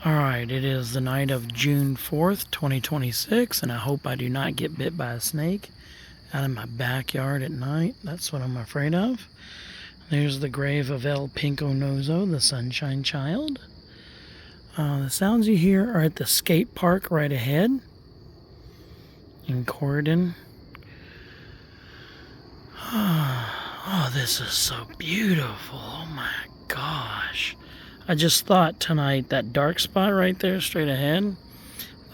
Alright, it is the night of June 4th, 2026, and I hope I do not get bit by a snake out in my backyard at night. That's what I'm afraid of. There's the grave of El Pinko Nozo, the Sunshine Child. The sounds you hear are at the skate park right ahead in Corridon. Oh, this is so beautiful. Oh my gosh. I just thought tonight, that dark spot right there straight ahead,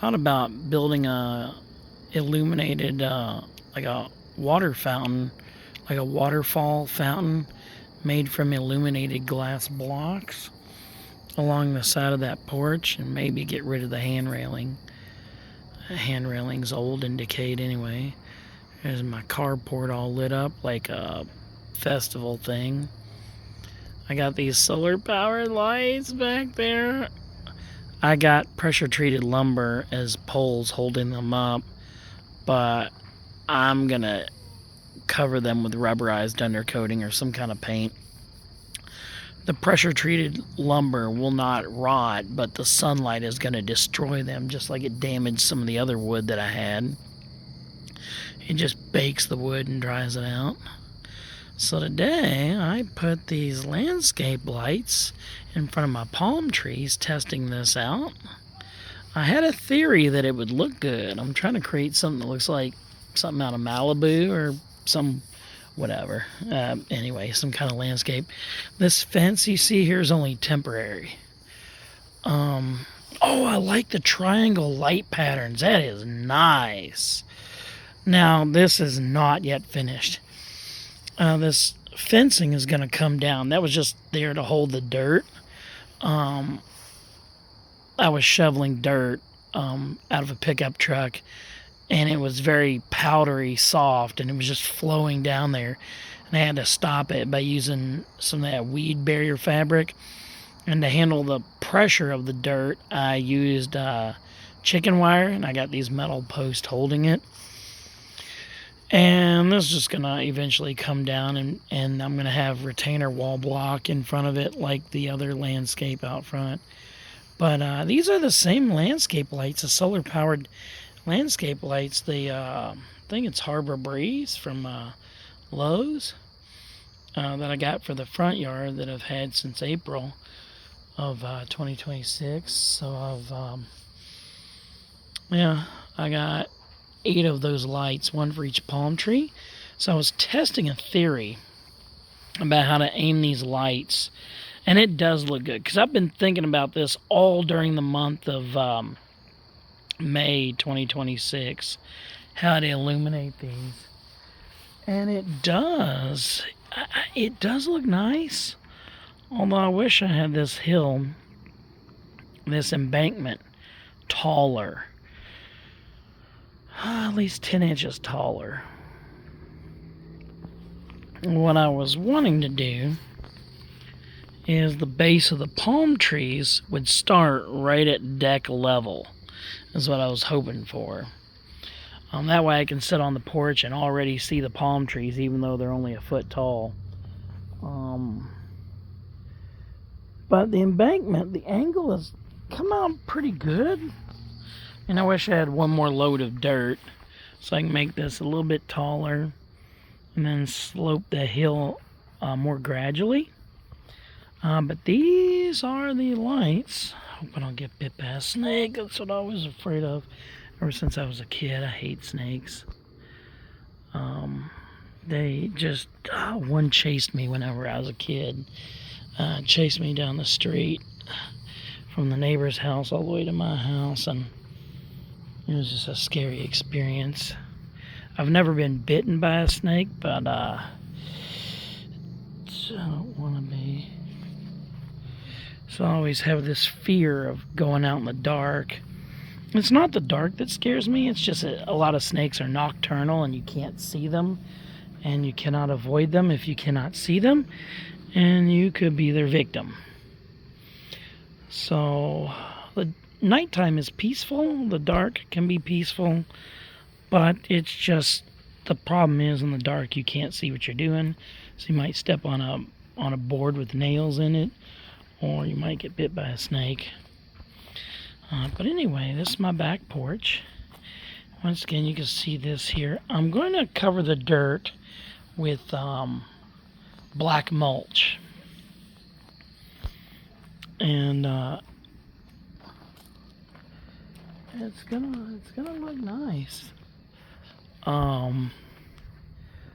thought about building a illuminated, like a water fountain, like a waterfall fountain made from illuminated glass blocks along the side of that porch, and maybe get rid of the hand railing. The hand railing's old and decayed anyway. There's my carport all lit up like a festival thing. I got these solar powered lights back there. I got pressure treated lumber as poles holding them up, but I'm gonna cover them with rubberized undercoating or some kind of paint. The pressure treated lumber will not rot, but the sunlight is gonna destroy them, just like it damaged some of the other wood that I had. It just bakes the wood and dries it out. So today I put these landscape lights in front of my palm trees, testing this out. I had a theory that it would look good. I'm trying to create something that looks like something out of Malibu or some whatever. Anyway, some kind of landscape. This fence you see here is only temporary. Oh, I like the triangle light patterns. That is nice. Now, this is not yet finished. This fencing is going to come down. That was just there to hold the dirt. I was shoveling dirt out of a pickup truck, and it was very powdery soft, and it was just flowing down there. And I had to stop it by using some of that weed barrier fabric. And to handle the pressure of the dirt, I used chicken wire, and I got these metal posts holding it. And this is just going to eventually come down, and I'm going to have retainer wall block in front of it like the other landscape out front. But these are the same landscape lights, the solar-powered landscape lights. I think it's Harbor Breeze from Lowe's that I got for the front yard that I've had since April of 2026. So I got 8 of those lights, one for each palm tree. So I was testing a theory about how to aim these lights, and it does look good, because I've been thinking about this all during the month of May 2026, how to illuminate these. And it does look nice, although I wish I had this hill, this embankment, taller. At least 10 inches taller. What I was wanting to do is the base of the palm trees would start right at deck level, is what I was hoping for. That way I can sit on the porch and already see the palm trees, even though they're only a foot tall. But the embankment, the angle has come out pretty good. And I wish I had one more load of dirt so I can make this a little bit taller and then slope the hill more gradually. But these are the lights. Hope I don't get bit by a snake. That's what I was afraid of ever since I was a kid. I hate snakes. They just, one chased me whenever I was a kid. Chased me down the street from the neighbor's house all the way to my house, and it was just a scary experience. I've never been bitten by a snake, but I don't want to be. So I always have this fear of going out in the dark. It's not the dark that scares me, it's just a lot of snakes are nocturnal and you can't see them, and you cannot avoid them if you cannot see them, and you could be their victim. So the nighttime is peaceful, the dark can be peaceful, but it's just, the problem is in the dark you can't see what you're doing, so you might step on a board with nails in it, or you might get bit by a snake. But anyway, this is my back porch. Once again, you can see this here. I'm going to cover the dirt with black mulch. And it's gonna look nice.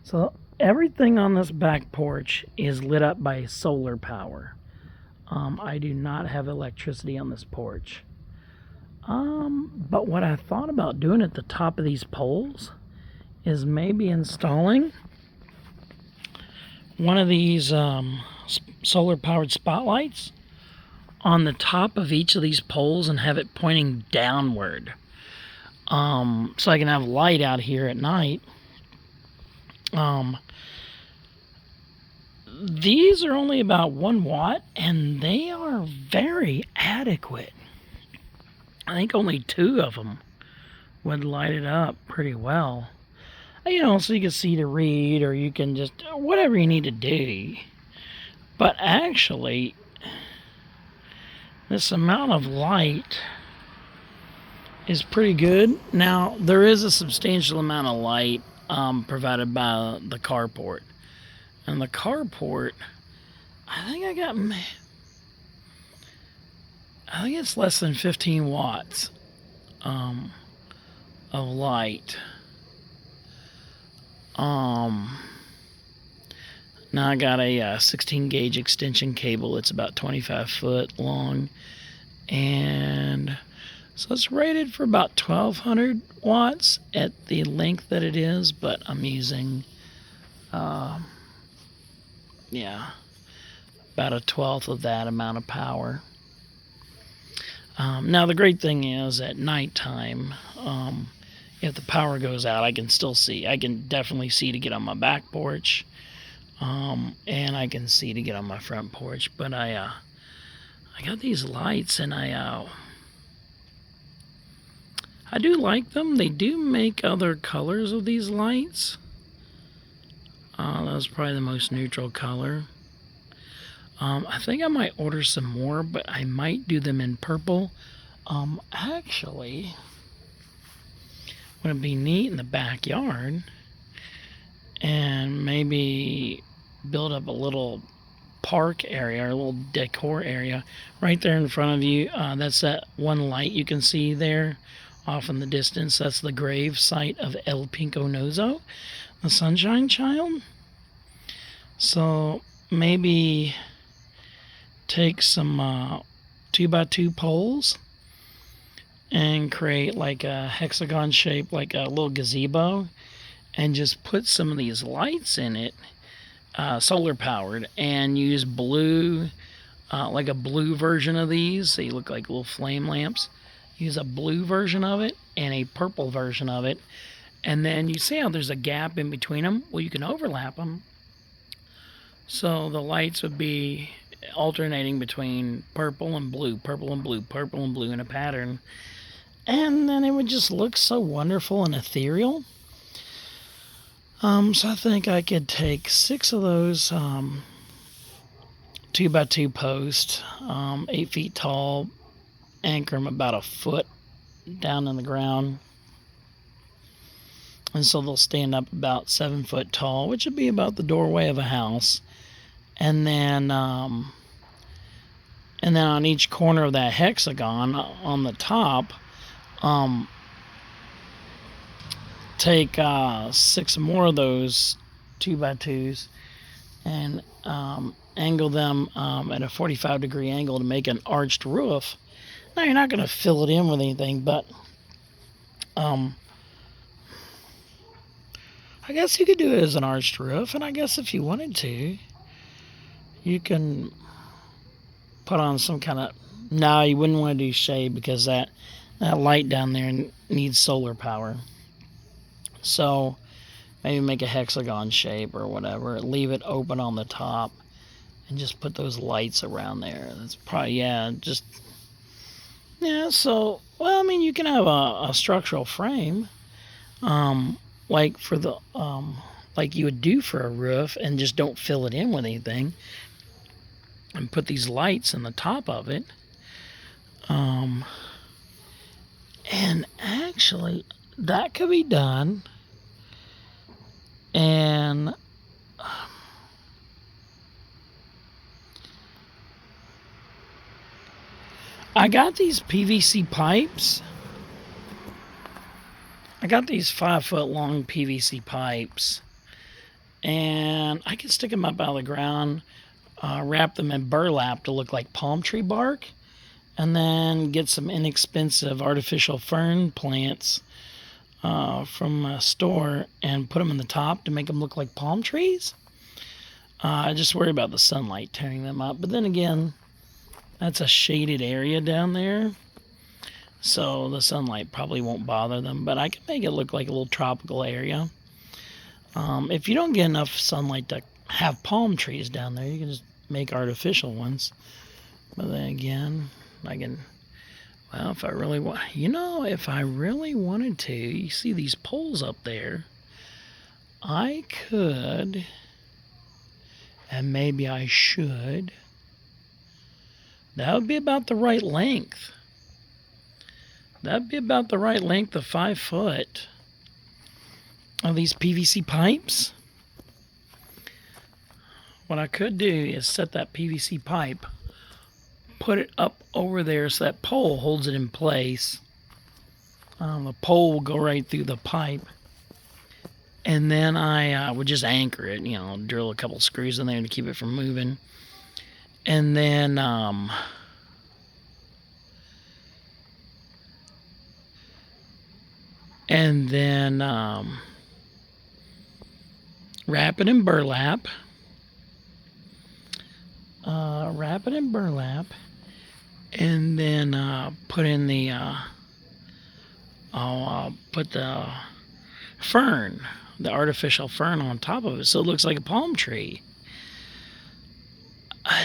So everything on this back porch is lit up by solar power. I do not have electricity on this porch. But what I thought about doing at the top of these poles is maybe installing one of these solar powered spotlights on the top of each of these poles and have it pointing downward. So I can have light out here at night. These are only about 1 watt and they are very adequate. I think only 2 of them would light it up pretty well. You know, so you can see to read, or you can just, whatever you need to do. But actually, this amount of light is pretty good. Now, there is a substantial amount of light provided by the carport. And the carport, I think it's less than 15 watts of light. Now I got a 16 gauge extension cable. It's about 25 foot long, and so it's rated for about 1200 watts at the length that it is, but I'm using about a 1/12 of that amount of power. Now the great thing is at nighttime, if the power goes out, I can still see. I can definitely see to get on my back porch, and I can see to get on my front porch. But I got these lights, and I do like them. They do make other colors of these lights. That was probably the most neutral color. I think I might order some more, but I might do them in purple. Actually, would it be neat in the backyard and maybe build up a little park area or a little decor area right there in front of you. That's that one light you can see there off in the distance. That's the grave site of El Pinconoso, the Sunshine Child. So maybe take some 2x2 poles and create like a hexagon shape, like a little gazebo, and just put some of these lights in it, solar powered, and use blue, like a blue version of these. They look like little flame lamps. Use a blue version of it and a purple version of it, and then you see how there's a gap in between them. Well, you can overlap them, so the lights would be alternating between purple and blue, purple and blue, purple and blue in a pattern. And then it would just look so wonderful and ethereal. So I think I could take 6 of those 2x2 posts, 8 feet tall, anchor them about a foot down in the ground. And so they'll stand up about 7 foot tall, which would be about the doorway of a house. And then on each corner of that hexagon on the top, take 6 more of those 2x2s and angle them at a 45-degree angle to make an arched roof. Now you're not going to fill it in with anything, but I guess you could do it as an arched roof, and I guess if you wanted to, you can put on some kind of... No, you wouldn't want to do shade because that light down there needs solar power. So maybe make a hexagon shape or whatever. Leave it open on the top and just put those lights around there. That's probably, so, well, I mean, you can have a structural frame, like for the, like you would do for a roof, and just don't fill it in with anything, and put these lights in the top of it. And actually, that could be done. And I got these PVC pipes. I got these 5-foot long PVC pipes. And I can stick them up out of the ground, wrap them in burlap to look like palm tree bark, and then get some inexpensive artificial fern plants from a store and put them in the top to make them look like palm trees. I just worry about the sunlight tearing them up. But then again, that's a shaded area down there, so the sunlight probably won't bother them. But I can make it look like a little tropical area. If you don't get enough sunlight to have palm trees down there, you can just make artificial ones. But then again, I can, well, if I really want, if I really wanted to, you see these poles up there, I could, and maybe I should, that would be about the right length. That'd be about the right length of 5 foot. Of these PVC pipes. What I could do is set that PVC pipe, put it up over there so that pole holds it in place. The pole will go right through the pipe, and then I would just anchor it, drill a couple screws in there to keep it from moving, and then wrap it in burlap. And then put in the I'll put the fern, the artificial fern on top of it, so it looks like a palm tree.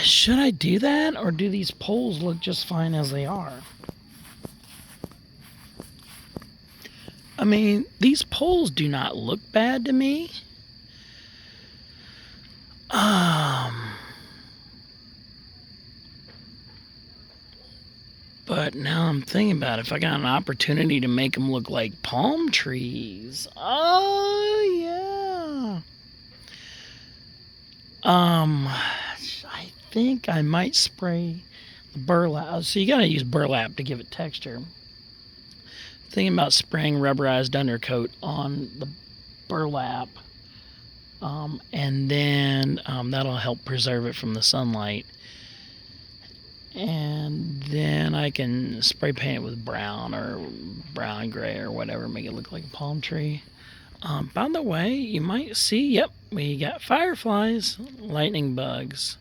Should I do that, or do these poles look just fine as they are? I mean, these poles do not look bad to me. But now I'm thinking about if I got an opportunity to make them look like palm trees. Oh, yeah. I think I might spray the burlap. So you got to use burlap to give it texture. Thinking about spraying rubberized undercoat on the burlap. And then that'll help preserve it from the sunlight. And then I can spray paint it with brown or brown gray or whatever, make it look like a palm tree. By the way, you might see, yep, we got fireflies, lightning bugs.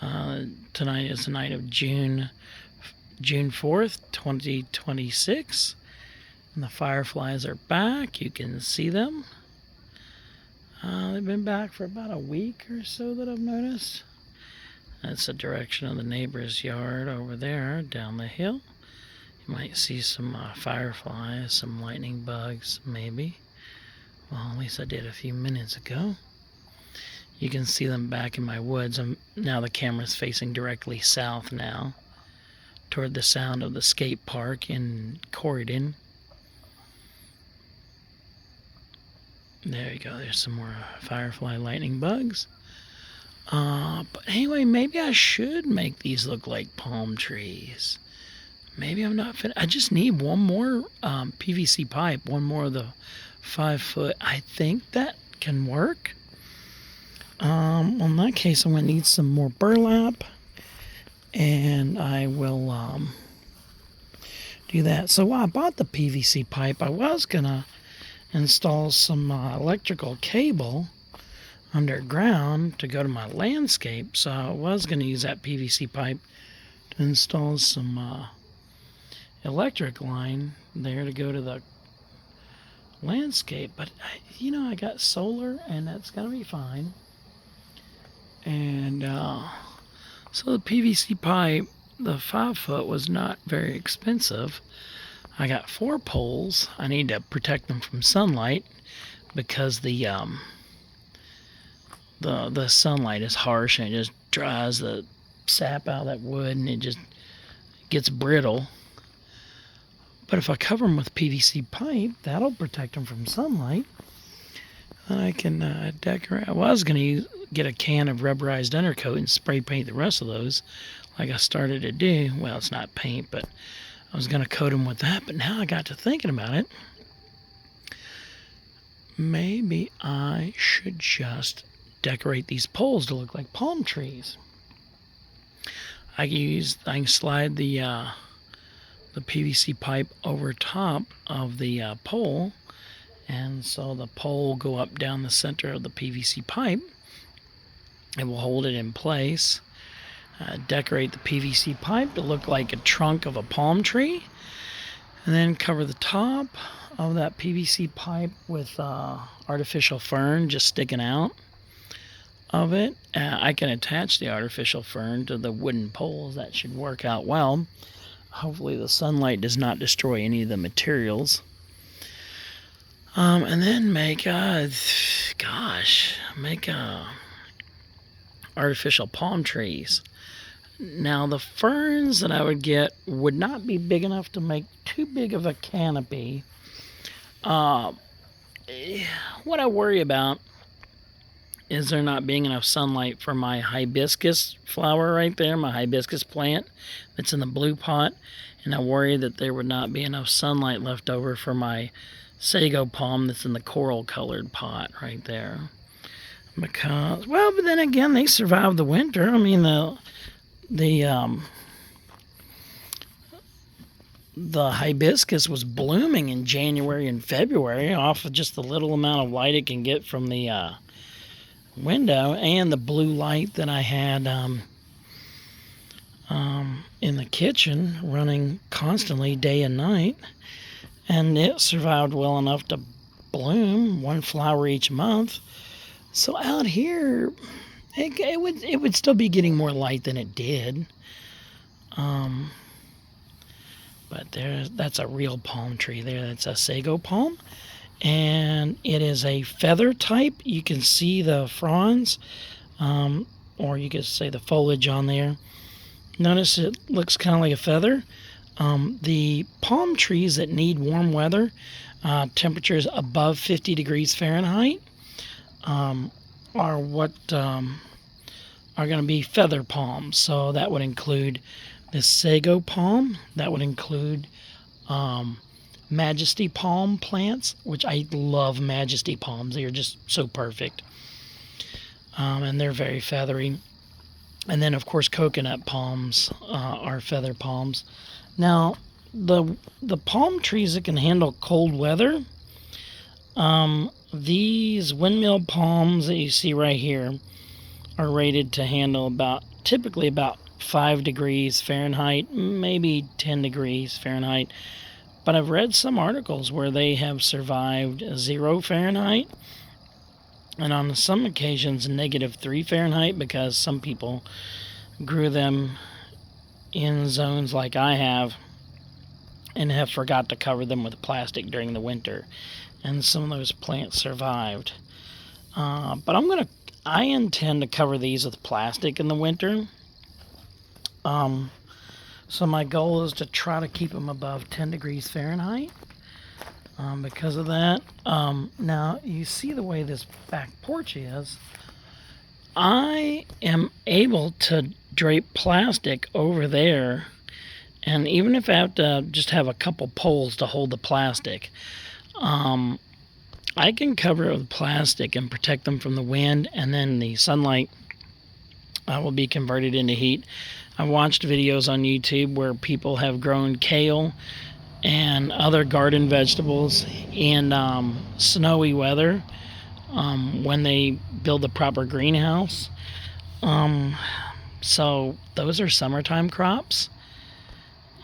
Tonight is the night of June 4th, 2026. And the fireflies are back. You can see them. They've been back for about a week or so that I've noticed. That's the direction of the neighbor's yard over there, down the hill. You might see some fireflies, some lightning bugs, maybe. Well, at least I did a few minutes ago. You can see them back in my woods. Now the camera's facing directly south now, toward the sound of the skate park in Corydon. There you go, there's some more firefly lightning bugs. But anyway, maybe I should make these look like palm trees. Maybe I'm not fit. I just need one more PVC pipe, one more of the 5 foot. I think that can work. Well, in that case, I'm going to need some more burlap, and I will do that. So while I bought the PVC pipe, I was going to install some electrical cable underground to go to my landscape. So I was going to use that PVC pipe to install some electric line there to go to the landscape. But, I got solar, and that's going to be fine. And so the PVC pipe, the 5 foot, was not very expensive. I got 4 poles. I need to protect them from sunlight because the sunlight is harsh and it just dries the sap out of that wood and it just gets brittle. But if I cover them with PVC pipe, that'll protect them from sunlight. And I can decorate. Well, I was going to get a can of rubberized undercoat and spray paint the rest of those, like I started to do. Well, it's not paint, but I was going to coat them with that. But now I got to thinking about it. Maybe I should just decorate these poles to look like palm trees. I can slide the PVC pipe over top of the pole, and so the pole will go up down the center of the PVC pipe. It will hold it in place. Decorate the PVC pipe to look like a trunk of a palm tree, and then cover the top of that PVC pipe with artificial fern just sticking out of it. I can attach the artificial fern to the wooden poles. That should work out well. Hopefully the sunlight does not destroy any of the materials. And then make artificial palm trees. Now the ferns that I would get would not be big enough to make too big of a canopy. What I worry about is there not being enough sunlight for my hibiscus flower right there, my hibiscus plant that's in the blue pot, and I worry that there would not be enough sunlight left over for my sago palm that's in the coral colored pot right there. Because, well, but then again, they survived the winter. I mean, the hibiscus was blooming in January and February off of just the little amount of light it can get from the window and the blue light that I had in the kitchen running constantly day and night, and it survived well enough to bloom one flower each month. So out here it would still be getting more light than it did, but that's a real palm tree there. That's a sago palm, and it is a feather type. You can see the fronds, or you could say the foliage on there. Notice it looks kind of like a feather. The palm trees that need warm weather, temperatures above 50 degrees Fahrenheit, are what are going to be feather palms. So that would include the sago palm. That would include majesty palm plants, which I love majesty palms. They are just so perfect. And they're very feathery. And then, of course, coconut palms are feather palms. Now, the palm trees that can handle cold weather, these windmill palms that you see right here are rated to handle typically about 5 degrees Fahrenheit, maybe 10 degrees Fahrenheit. But I've read some articles where they have survived 0 Fahrenheit, and on some occasions -3 Fahrenheit, because some people grew them in zones like I have and have forgot to cover them with plastic during the winter, and some of those plants survived. But I intend to cover these with plastic in the winter. So my goal is to try to keep them above 10 degrees Fahrenheit. Because of that. Now, you see the way this back porch is. I am able to drape plastic over there, and even if I have to just have a couple poles to hold the plastic, I can cover it with plastic and protect them from the wind, and then the sunlight will be converted into heat. I watched videos on YouTube where people have grown kale and other garden vegetables in snowy weather when they build the proper greenhouse. So those are summertime crops,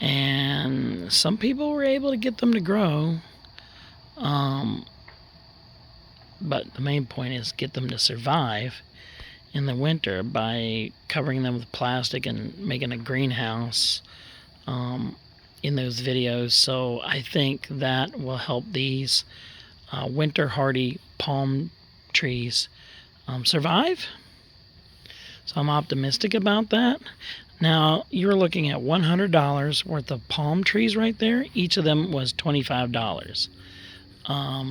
and some people were able to get them to grow, but the main point is get them to survive in the winter by covering them with plastic and making a greenhouse in those videos. So I think that will help these winter hardy palm trees survive. So I'm optimistic about that. Now, you're looking at $100 worth of palm trees right there. Each of them was $25.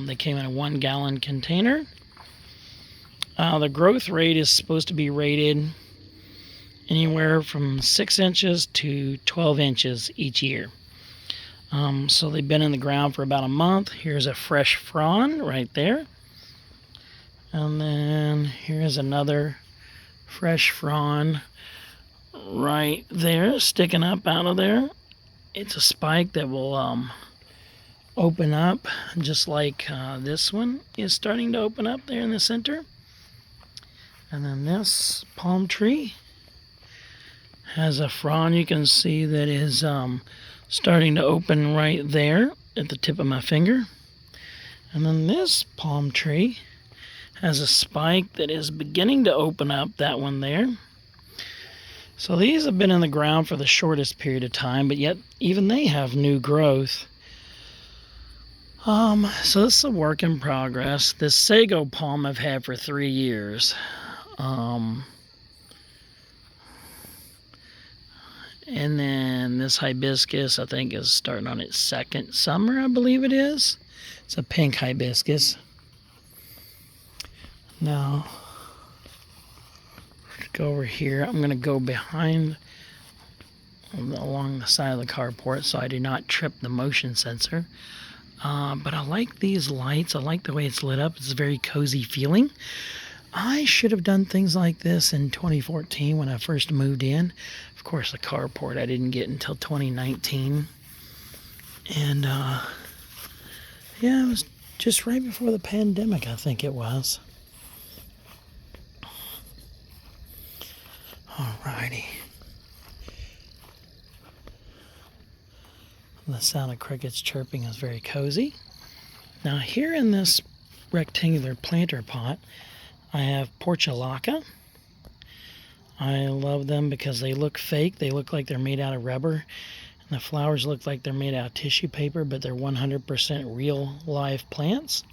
They came in a 1-gallon container. The growth rate is supposed to be rated anywhere from 6 inches to 12 inches each year. So they've been in the ground for about a month. Here's a fresh frond right there. And then here's another fresh frond right there, sticking up out of there. It's a spike that will open up, just like this one is starting to open up there in the center. And then this palm tree has a frond you can see that is starting to open right there at the tip of my finger. And then this palm tree has a spike that is beginning to open up, that one there. So these have been in the ground for the shortest period of time, but yet even they have new growth. So this is a work in progress. This sago palm I've had for 3 years. And then this hibiscus, I think, is starting on its 2nd summer, I believe it is. It's a pink hibiscus. Now, go over here. I'm going to go behind, along the side of the carport, so I do not trip the motion sensor. But I like these lights. I like the way it's lit up. It's a very cozy feeling. I should have done things like this in 2014 when I first moved in. Of course, the carport I didn't get until 2019. And, yeah, it was just right before the pandemic, I think it was. Alrighty. The sound of crickets chirping is very cozy. Now here in this rectangular planter pot, I have portulaca. I love them because they look fake. They look like they're made out of rubber. And the flowers look like they're made out of tissue paper, but they're 100% real live plants.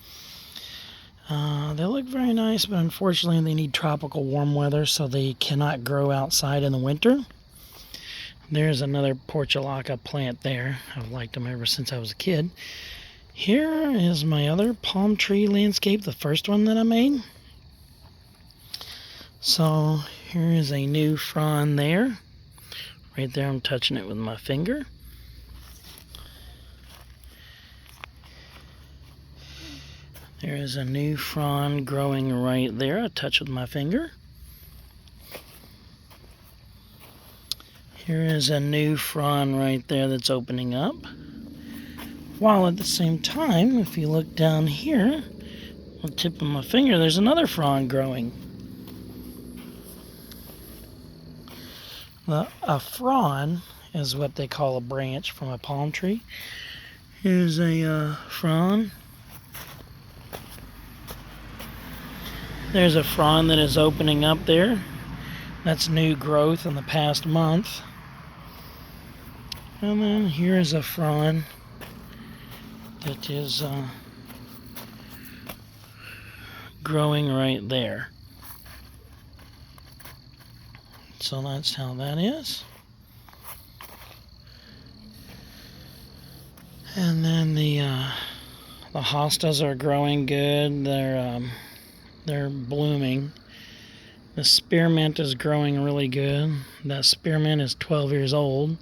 They look very nice, but unfortunately they need tropical warm weather, so they cannot grow outside in the winter. There's another portulaca plant there. I've liked them ever since I was a kid. Here is my other palm tree landscape, the first one that I made. So here is a new frond there. Right there, I'm touching it with my finger. There is a new frond growing right there. I touch with my finger. Here is a new frond right there that's opening up. While at the same time, if you look down here, on the tip of my finger, there's another frond growing. A frond is what they call a branch from a palm tree. Here's a frond. There's a frond that is opening up there. That's new growth in the past month. And then here's a frond that is growing right there. So that's how that is. And then the hostas are growing good. They're blooming. The spearmint is growing really good. That spearmint is 12 years old.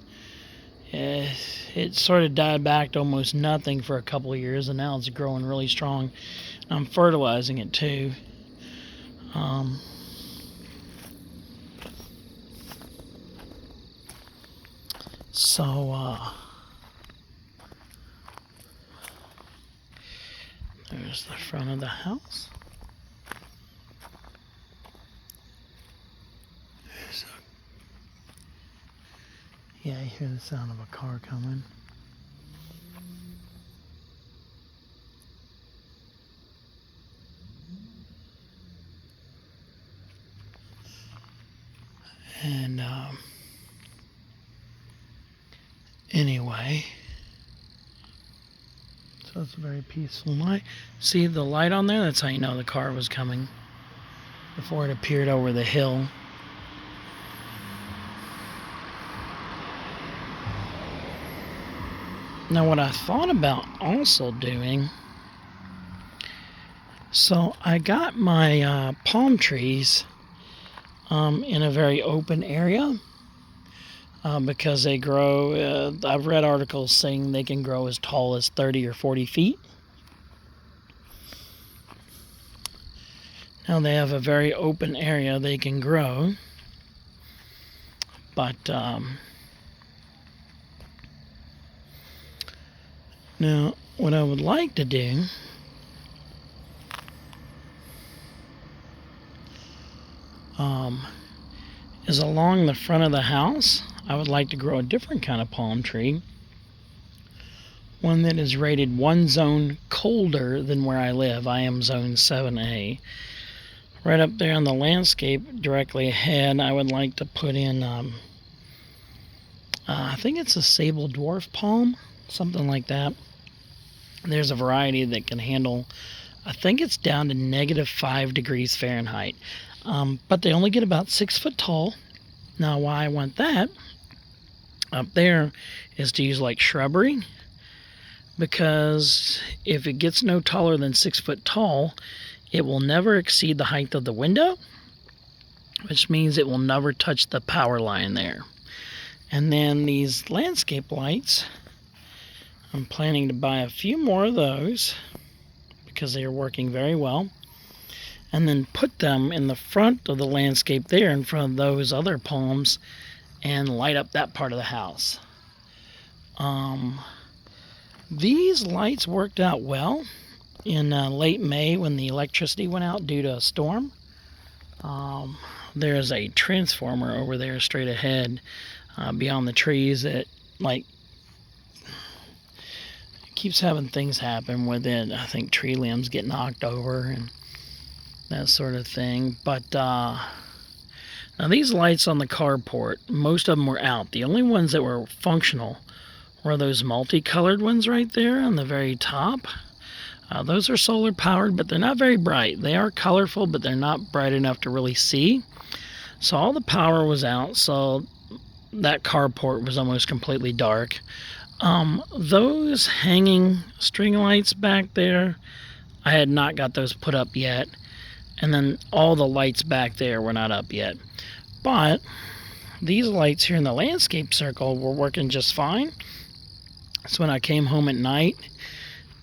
It sort of died back to almost nothing for a couple of years, and now it's growing really strong. I'm fertilizing it too. There's the front of the house. Yeah, I hear the sound of a car coming. And anyway, so it's a very peaceful night. See the light on there? That's how you know the car was coming before it appeared over the hill. Now what I thought about also doing, so I got my palm trees in a very open area because they grow, I've read articles saying they can grow as tall as 30 or 40 feet. Now they have a very open area they can grow, but now what I would like to do is along the front of the house, I would like to grow a different kind of palm tree, one that is rated one zone colder than where I live. I am zone 7A. Right up there on the landscape directly ahead, I would like to put in, I think it's a sable dwarf palm, something like that. There's a variety that can handle, I think it's down to -5 degrees Fahrenheit. But they only get about 6 foot tall. Now why I want that up there is to use like shrubbery, because if it gets no taller than 6 foot tall, it will never exceed the height of the window, which means it will never touch the power line there. And then these landscape lights, I'm planning to buy a few more of those because they are working very well, and then put them in the front of the landscape there in front of those other palms and light up that part of the house. These lights worked out well in late May when the electricity went out due to a storm. There's a transformer over there straight ahead beyond the trees that like keeps having things happen with it. I think tree limbs get knocked over and that sort of thing. But now these lights on the carport, most of them were out. The only ones that were functional were those multicolored ones right there on the very top. Those are solar powered, but they're not very bright. They are colorful, but they're not bright enough to really see. So all the power was out, so that carport was almost completely dark. Those hanging string lights back there, I had not got those put up yet. And then all the lights back there were not up yet. But these lights here in the landscape circle were working just fine. So when I came home at night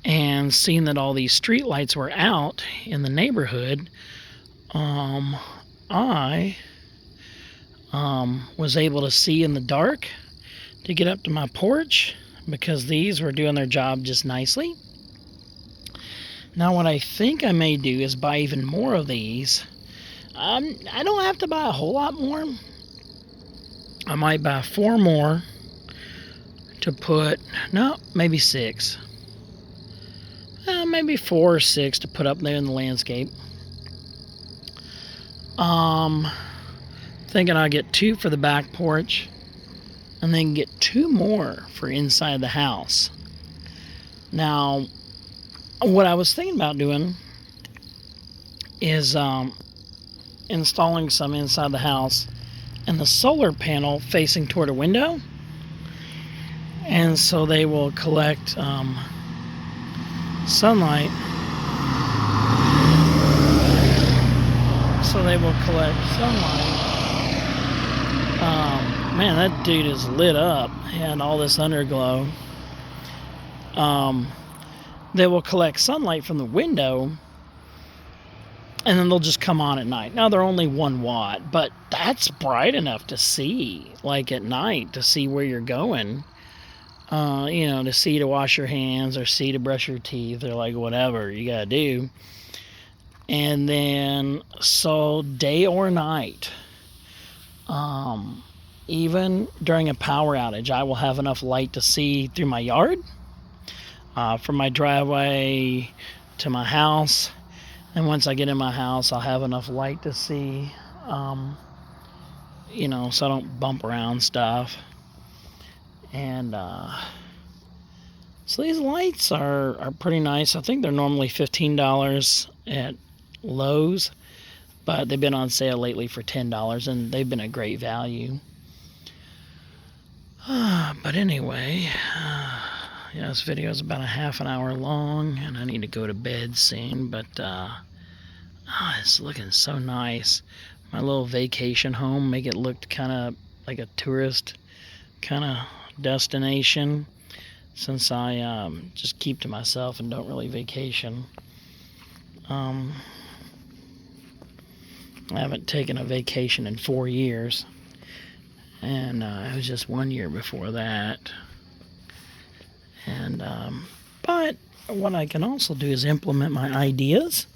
and seeing that all these street lights were out in the neighborhood, I was able to see in the dark to get up to my porch because these were doing their job just nicely. Now what I think I may do is buy even more of these. I don't have to buy a whole lot more. I might buy 4 more to put, no, maybe 6. Maybe 4 or 6 to put up there in the landscape. Thinking I'll get 2 for the back porch and then get 2 more for inside the house. Now, what I was thinking about doing is installing some inside the house and the solar panel facing toward a window, and so they will collect sunlight. Man, that dude is lit up and all this underglow. They will collect sunlight from the window and then they'll just come on at night. Now they're only 1 watt, but that's bright enough to see, like at night, to see where you're going. To see to wash your hands or see to brush your teeth or like whatever you gotta do. And then, so day or night, even during a power outage, I will have enough light to see through my yard, from my driveway to my house. And once I get in my house, I'll have enough light to see, so I don't bump around stuff. And so these lights are pretty nice. I think they're normally $15 at Lowe's, but they've been on sale lately for $10, and they've been a great value. But anyway, Yeah, this video is about a half an hour long, and I need to go to bed soon, but it's looking so nice. My little vacation home, make it look kind of like a tourist kind of destination, since I just keep to myself and don't really vacation. I haven't taken a vacation in 4 years, and it was just 1 year before that. And but what I can also do is implement my ideas.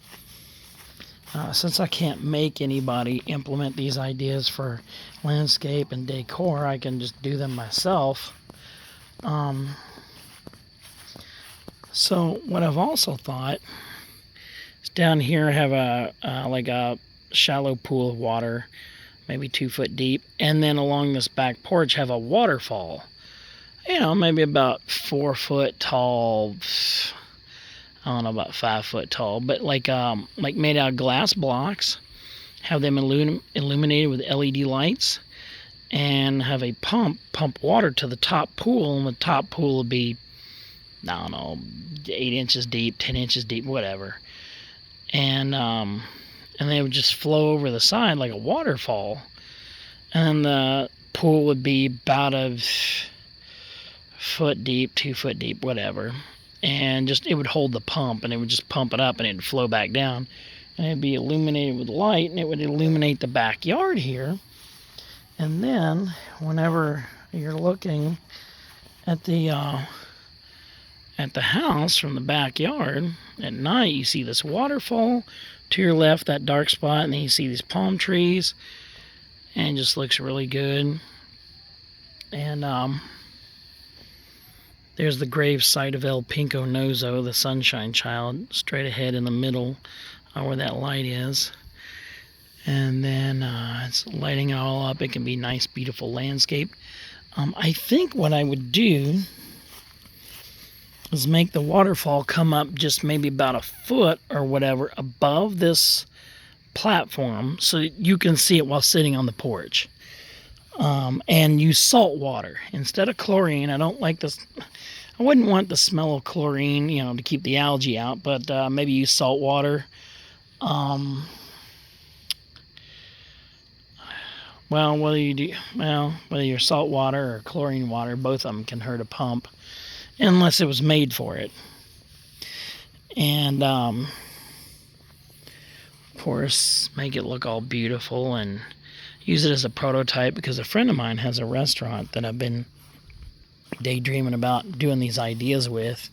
Since I can't make anybody implement these ideas for landscape and decor, I can just do them myself. So what I've also thought is, down here I have like a shallow pool of water, maybe 2 foot deep, and then along this back porch have a waterfall. You know, maybe about 4 foot tall. I don't know, about 5 foot tall, but like made out of glass blocks. Have them illuminated with LED lights, and have a pump water to the top pool, and the top pool would be, I don't know, 8 inches deep, 10 inches deep, whatever. And they would just flow over the side like a waterfall, and the pool would be about a foot deep, 2 foot deep, whatever, and just it would hold the pump, and it would just pump it up, and it would flow back down, and it'd be illuminated with light, and it would illuminate the backyard here. And then whenever you're looking at the house from the backyard at night, you see this waterfall to your left, that dark spot, and then you see these palm trees, and it just looks really good. And there's the grave site of El Pinko Nozo, the Sunshine Child, straight ahead in the middle where that light is. And then it's lighting it all up. It can be nice, beautiful landscape. I think what I would do is make the waterfall come up just maybe about a foot or whatever above this platform, so you can see it while sitting on the porch. And use salt water instead of chlorine. I don't like this. I wouldn't want the smell of chlorine, you know, to keep the algae out, but maybe use salt water. Well, whether you're salt water or chlorine water, both of them can hurt a pump, unless it was made for it. And of course, make it look all beautiful and use it as a prototype, because a friend of mine has a restaurant that I've been daydreaming about doing these ideas with.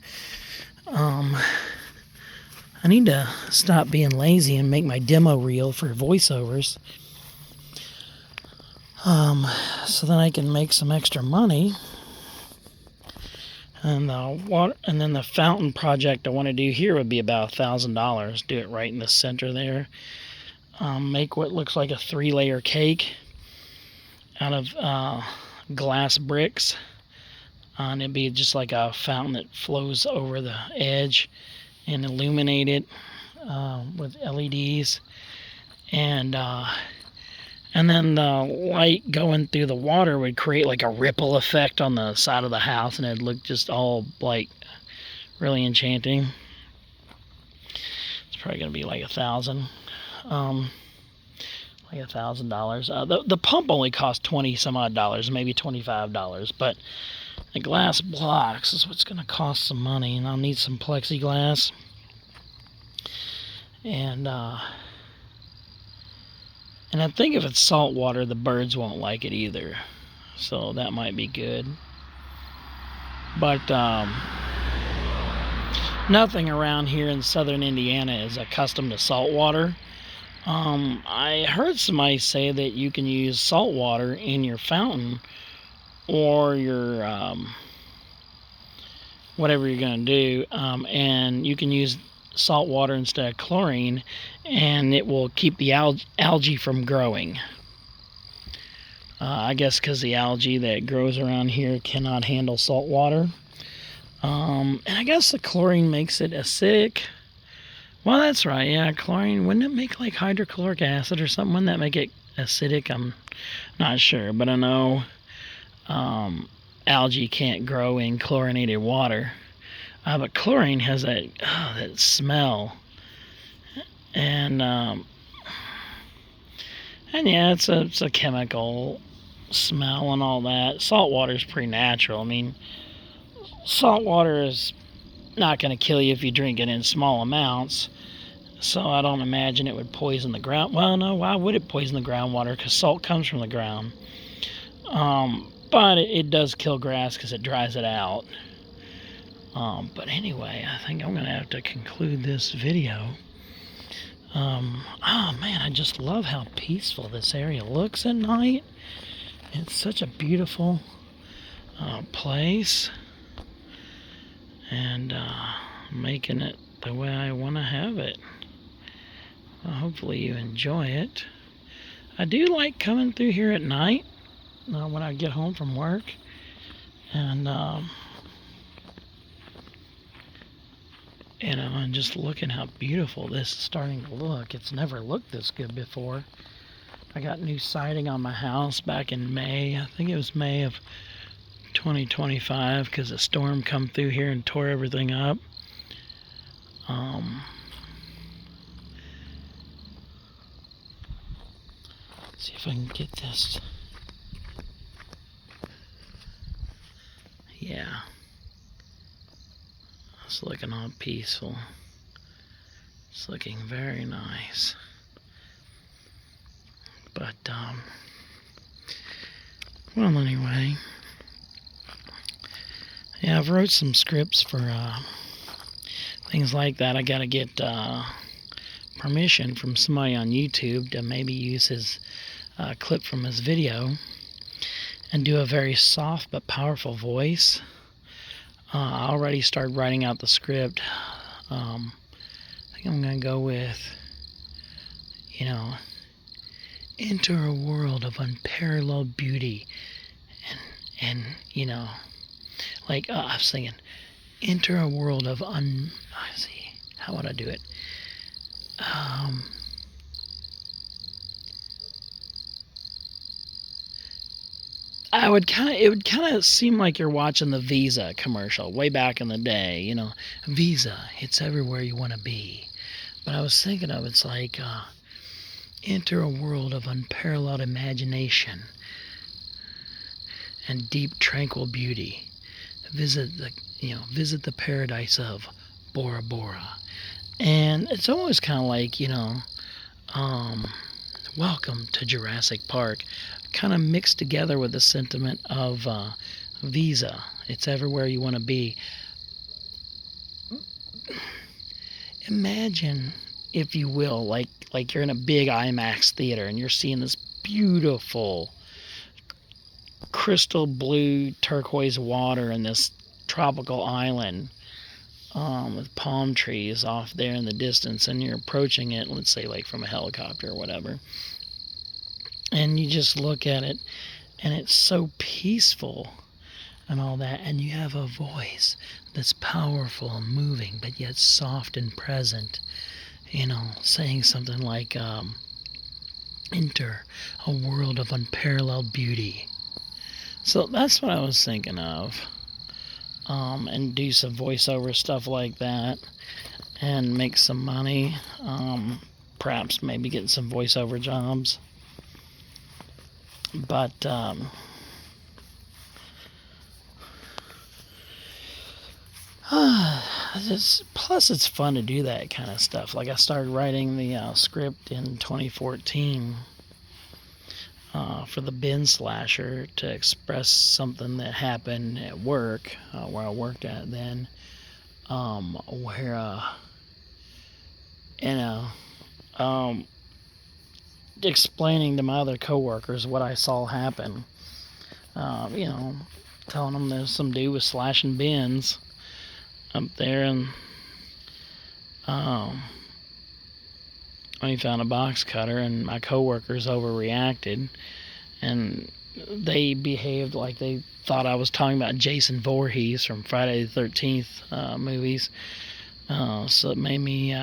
I need to stop being lazy and make my demo reel for voiceovers, so then I can make some extra money. And then the fountain project I want to do here would be about $1,000. Do it right in the center there. Make what looks like a 3-layer cake out of glass bricks, and it'd be just like a fountain that flows over the edge, and illuminate it with LEDs, and then the light going through the water would create like a ripple effect on the side of the house, and it'd look just all like really enchanting. It's probably gonna be like $1,000. Like $1,000. The pump only costs $20 some odd, maybe $25, but the glass blocks is what's gonna cost some money, and I'll need some plexiglass. And I think if it's salt water, the birds won't like it either, so that might be good. But nothing around here in southern Indiana is accustomed to salt water. I heard somebody say that you can use salt water in your fountain, or your whatever you're going to do, and you can use salt water instead of chlorine, and it will keep the algae from growing. I guess because the algae that grows around here cannot handle salt water. And I guess the chlorine makes it acidic. Well, that's right, yeah, chlorine. Wouldn't it make like hydrochloric acid or something? Wouldn't that make it acidic? I'm not sure, but I know algae can't grow in chlorinated water. But chlorine has that smell, and yeah, it's a chemical smell and all that. Salt water is pretty natural. I mean, salt water is not going to kill you if you drink it in small amounts. So I don't imagine it would poison the ground. Well, no, why would it poison the groundwater? Because salt comes from the ground. But it does kill grass because it dries it out. But anyway, I think I'm going to have to conclude this video. Oh man, I just love how peaceful this area looks at night. It's such a beautiful place. And making it the way I want to have it. Hopefully you enjoy it. I do like coming through here at night when I get home from work. And and just looking how beautiful this is starting to look. It's never looked this good before. I got new siding on my house back in May. I think it was May of 2025, because a storm come through here and tore everything up. Let's see if I can get this. Yeah. It's looking all peaceful. It's looking very nice. But, well, anyway. Yeah, I've wrote some scripts for things like that. I gotta get permission from somebody on YouTube to maybe use his clip from his video and do a very soft but powerful voice. I already started writing out the script. I think I'm gonna go with, enter a world of unparalleled beauty, and like I was thinking, enter a world of let's see, how would I do it? It would kind of seem like you're watching the Visa commercial way back in the day. Visa, it's everywhere you want to be. But I was thinking of, it's like enter a world of unparalleled imagination and deep tranquil beauty. Visit the paradise of Bora Bora. And it's always kind of like, welcome to Jurassic Park, kind of mixed together with the sentiment of Visa. It's everywhere you want to be. Imagine, if you will, like you're in a big IMAX theater and you're seeing this beautiful crystal blue turquoise water in this tropical island with palm trees off there in the distance, and you're approaching it, let's say like from a helicopter or whatever, and you just look at it and it's so peaceful and all that, and you have a voice that's powerful and moving but yet soft and present, saying something like enter a world of unparalleled beauty. So that's what I was thinking of. And do some voiceover stuff like that and make some money. Perhaps maybe get some voiceover jobs. But plus it's fun to do that kind of stuff. Like I started writing the script in 2014 for the bin slasher, to express something that happened at work, where I worked at then, where explaining to my other coworkers what I saw happen. Telling them there's some dude was slashing bins up there, and when he found a box cutter, and my coworkers overreacted, and they behaved like they thought I was talking about Jason Voorhees from Friday the 13th movies. So it made me,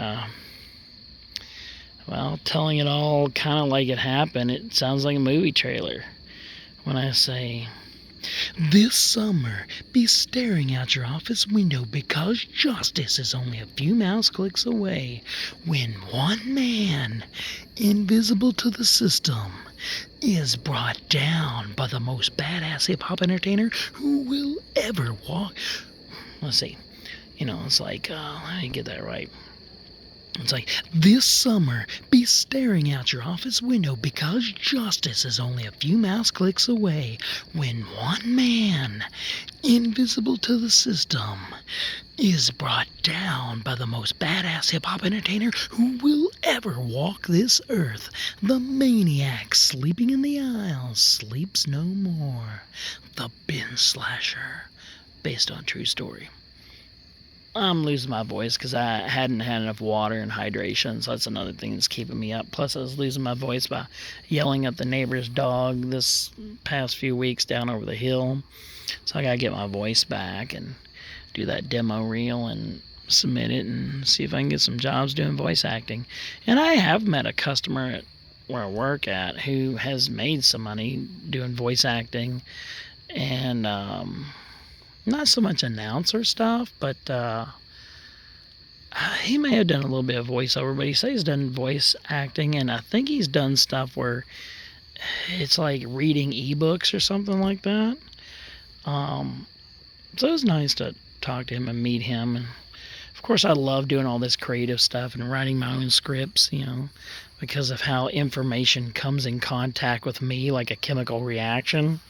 telling it all kind of like it happened, it sounds like a movie trailer when I say, This summer, be staring out your office window because justice is only a few mouse clicks away when one man, invisible to the system, is brought down by the most badass hip-hop entertainer who will ever walk. Let's see. It's like, let me get that right. It's like, this summer, be staring out your office window because justice is only a few mouse clicks away when one man, invisible to the system, is brought down by the most badass hip-hop entertainer who will ever walk this earth. The maniac sleeping in the aisles sleeps no more. The bin slasher, based on true story. I'm losing my voice because I hadn't had enough water and hydration, so that's another thing that's keeping me up. Plus, I was losing my voice by yelling at the neighbor's dog this past few weeks down over the hill. So I gotta get my voice back and do that demo reel and submit it and see if I can get some jobs doing voice acting. And I have met a customer at where I work at who has made some money doing voice acting and not so much announcer stuff, but he may have done a little bit of voiceover, but he says he's done voice acting, and I think he's done stuff where it's like reading ebooks or something like that. So it was nice to talk to him and meet him. And of course, I love doing all this creative stuff and writing my own scripts, because of how information comes in contact with me like a chemical reaction.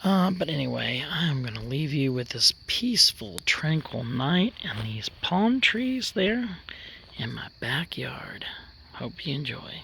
But anyway, I'm going to leave you with this peaceful, tranquil night and these palm trees there in my backyard. Hope you enjoy.